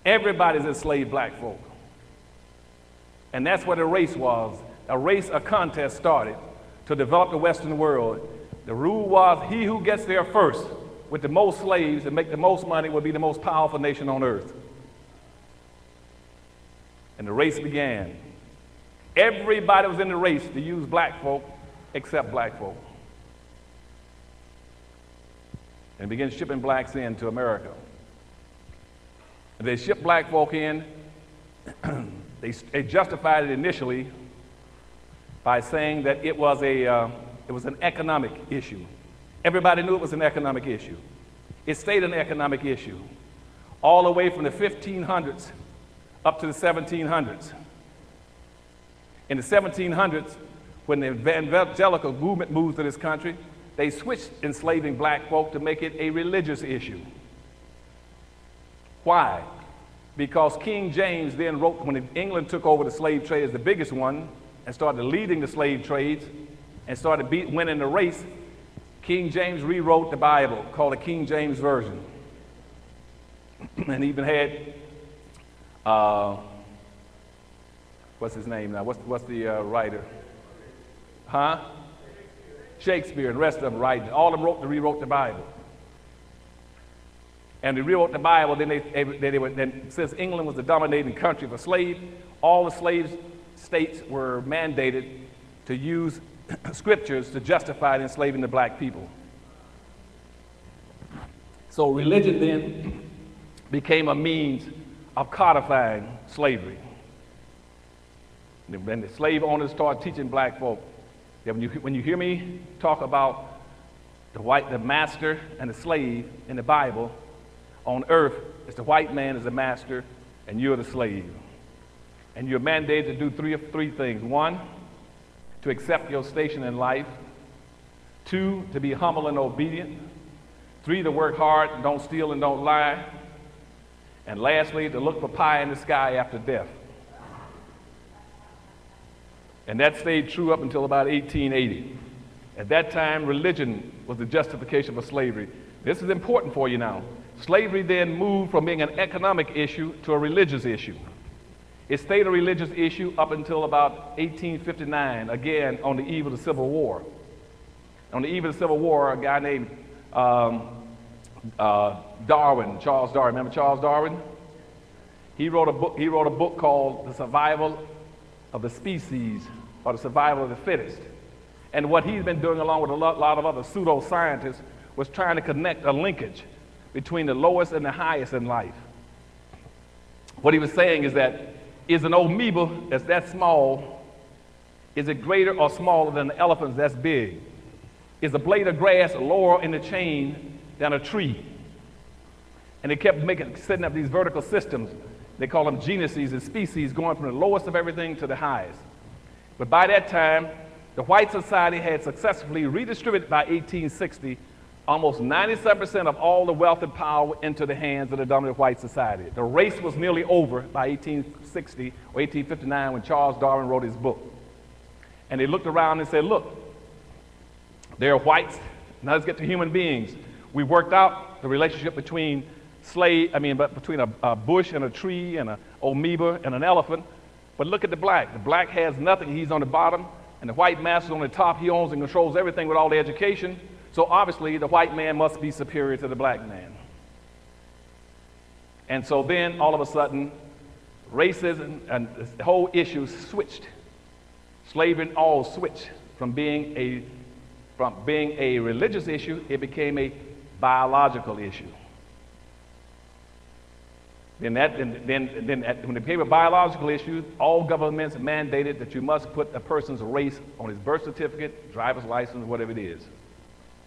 Everybody's enslaved black folk. And that's what a race was. A contest started to develop the Western world. The rule was he who gets there first with the most slaves and make the most money will be the most powerful nation on earth. And the race began. Everybody was in the race to use black folk except black folk. And began shipping blacks into America. And they shipped black folk in. They justified it initially by saying that it was an economic issue. Everybody knew it was an economic issue. It stayed an economic issue all the way from the 1500s up to the 1700s. In the 1700s, when the evangelical movement moved to this country, they switched enslaving black folk to make it a religious issue. Why? Because King James then wrote, when England took over the slave trade as the biggest one and started leading the slave trades and started winning the race, King James rewrote the Bible, called the King James Version. And even had, what's his name now? What's the writer? Huh? Shakespeare and the rest of them writing. All of them rewrote the Bible. And they rewrote the Bible, then since England was the dominating country for slaves, all the slave states were mandated to use scriptures to justify enslaving the black people. So religion then became a means of codifying slavery. Then the slave owners started teaching black folk that when you hear me talk about the master and the slave in the Bible, on earth, it's the white man is the master and you're the slave. And you're mandated to do three things. One, to accept your station in life. Two, to be humble and obedient. Three, to work hard and don't steal and don't lie. And lastly, to look for pie in the sky after death. And that stayed true up until about 1880. At that time, religion was the justification for slavery. This is important for you now. Slavery then moved from being an economic issue to a religious issue. It stayed a religious issue up until about 1859, again on the eve of the Civil War. On the eve of the Civil War, a guy named Darwin, Charles Darwin. Remember Charles Darwin? He wrote a book called The Survival of the Species, or The Survival of the Fittest. And what he's been doing, along with a lot of other pseudoscientists, was trying to connect a linkage between the lowest and the highest in life. What he was saying is that, is an amoeba that's that small, is it greater or smaller than an elephant that's big? Is a blade of grass lower in the chain than a tree? And they kept setting up these vertical systems. They call them genuses and species, going from the lowest of everything to the highest. But by that time, the white society had successfully redistributed by 1860 almost 97% of all the wealth and power into the hands of the dominant white society. The race was nearly over by 1860 or 1859 when Charles Darwin wrote his book. And they looked around and said, look, there are whites, now let's get to human beings. We worked out the relationship between between a bush and a tree and an amoeba and an elephant. But look at the black. The black has nothing, he's on the bottom, and the white master's on the top. He owns and controls everything with all the education. So obviously the white man must be superior to the black man. And so then all of a sudden, racism and the whole issue switched. Slavery all switched from being a religious issue, it became a biological issue. When it became a biological issue, all governments mandated that you must put a person's race on his birth certificate, driver's license, whatever it is.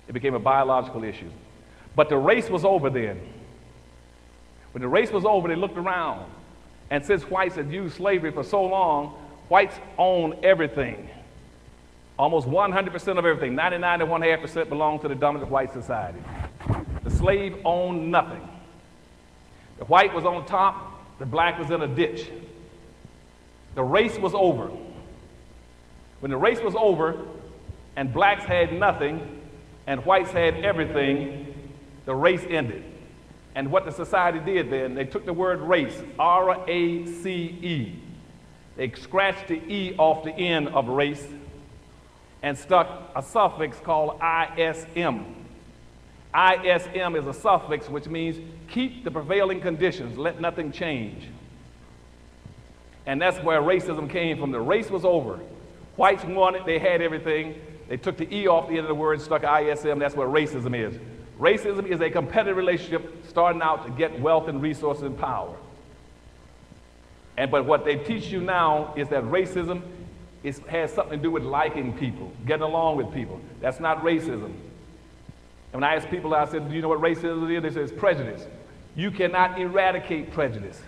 It became a biological issue. But the race was over then. When the race was over, they looked around. And since whites had used slavery for so long, whites own everything. Almost 100% of everything, 99 to 1.5% belonged to the dominant white society. The slave owned nothing. The white was on top, the black was in a ditch. The race was over. When the race was over and blacks had nothing and whites had everything, the race ended. And what the society did then, they took the word race, R-A-C-E. They scratched the E off the end of race and stuck a suffix called ISM. ISM is a suffix which means keep the prevailing conditions, let nothing change. And that's where racism came from. The race was over. Whites won it, they had everything. They took the E off the end of the word and stuck ISM, that's what racism is. Racism is a competitive relationship starting out to get wealth and resources and power. But what they teach you now is that racism has something to do with liking people, getting along with people. That's not racism. And when I ask people, I said, do you know what racism is? They say it's prejudice. You cannot eradicate prejudice.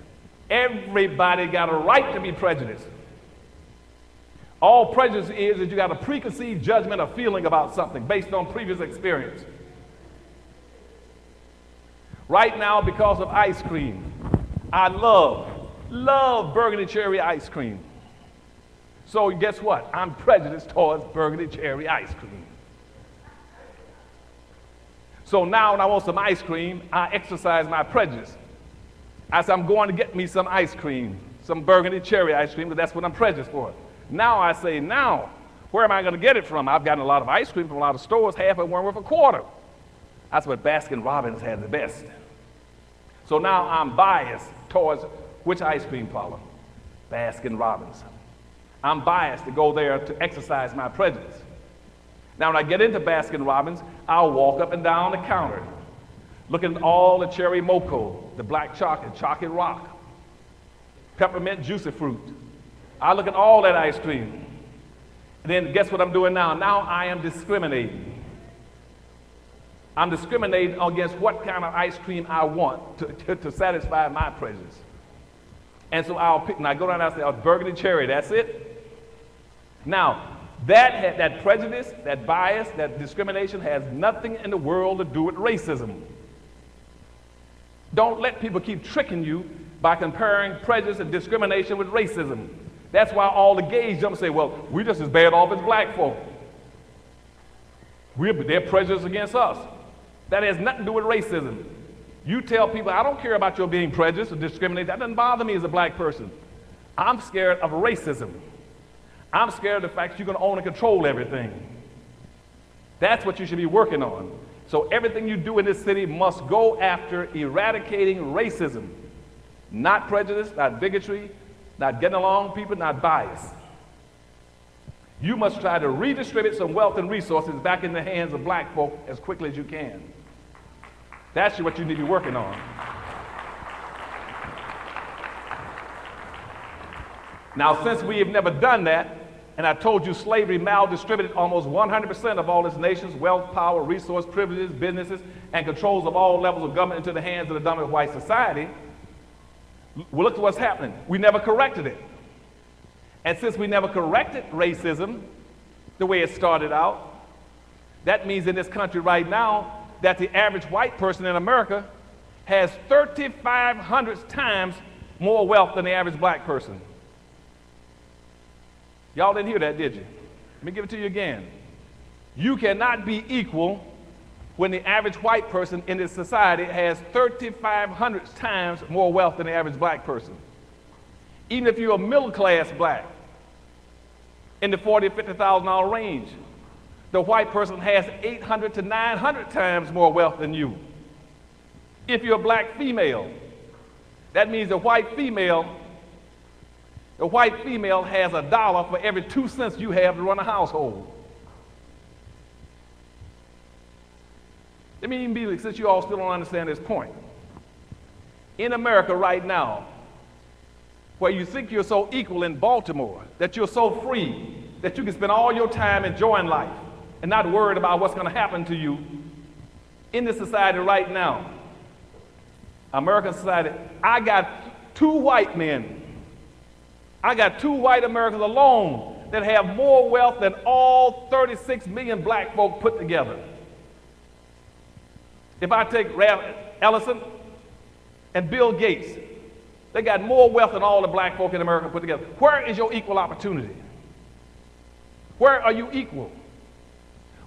Everybody got a right to be prejudiced. All prejudice is you got a preconceived judgment or feeling about something based on previous experience. Right now, because of ice cream, I love burgundy cherry ice cream. So guess what? I'm prejudiced towards burgundy cherry ice cream. So now when I want some ice cream, I exercise my prejudice. I say, I'm going to get me some ice cream, some burgundy cherry ice cream, because that's what I'm prejudiced for. Now I say, where am I going to get it from? I've gotten a lot of ice cream from a lot of stores, half of one worth a quarter. That's what Baskin-Robbins had the best. So now I'm biased towards which ice cream parlor? Baskin-Robbins. I'm biased to go there to exercise my prejudice. Now when I get into Baskin-Robbins, I'll walk up and down the counter, looking at all the cherry mocha, the black chocolate rock, peppermint juicy fruit. I look at all that ice cream. And then guess what I'm doing now? Now I am discriminating. I'm discriminating against what kind of ice cream I want to satisfy my prejudice. And so I'll pick, and I go down and I say, burgundy cherry, that's it. Now, that prejudice, that bias, that discrimination has nothing in the world to do with racism. Don't let people keep tricking you by comparing prejudice and discrimination with racism. That's why all the gays jump and say, well, we're just as bad off as black folk. They're prejudiced against us. That has nothing to do with racism. You tell people, I don't care about your being prejudiced or discriminated. That doesn't bother me as a black person. I'm scared of racism. I'm scared of the fact that you're going to own and control everything. That's what you should be working on. So everything you do in this city must go after eradicating racism. Not prejudice, not bigotry, not getting along with people, not bias. You must try to redistribute some wealth and resources back in the hands of black folk as quickly as you can. That's what you need to be working on. Now, since we have never done that, and I told you slavery maldistributed almost 100% of all this nation's wealth, power, resource, privileges, businesses, and controls of all levels of government into the hands of the dominant white society, well, look at what's happening. We never corrected it. And since we never corrected racism the way it started out, that means in this country right now that the average white person in America has 3,500 times more wealth than the average black person. Y'all didn't hear that, did you? Let me give it to you again. You cannot be equal when the average white person in this society has 3,500 times more wealth than the average black person. Even if you're a middle-class black in the $40,000 to $50,000 range, the white person has 800 to 900 times more wealth than you. If you're a black female, that means the white female has $1 for every 2 cents you have to run a household. Let me even be, since you all still don't understand this point. In America right now, where you think you're so equal in Baltimore, that you're so free, that you can spend all your time enjoying life and not worried about what's going to happen to you, in this society right now, American society, I got 2 white men. I got 2 white Americans alone that have more wealth than all 36 million black folk put together. If I take Ralph Ellison and Bill Gates, they got more wealth than all the black folk in America put together. Where is your equal opportunity? Where are you equal?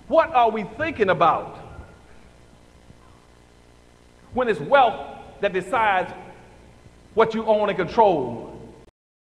What are we thinking about? when it's wealth that decides what you own and control,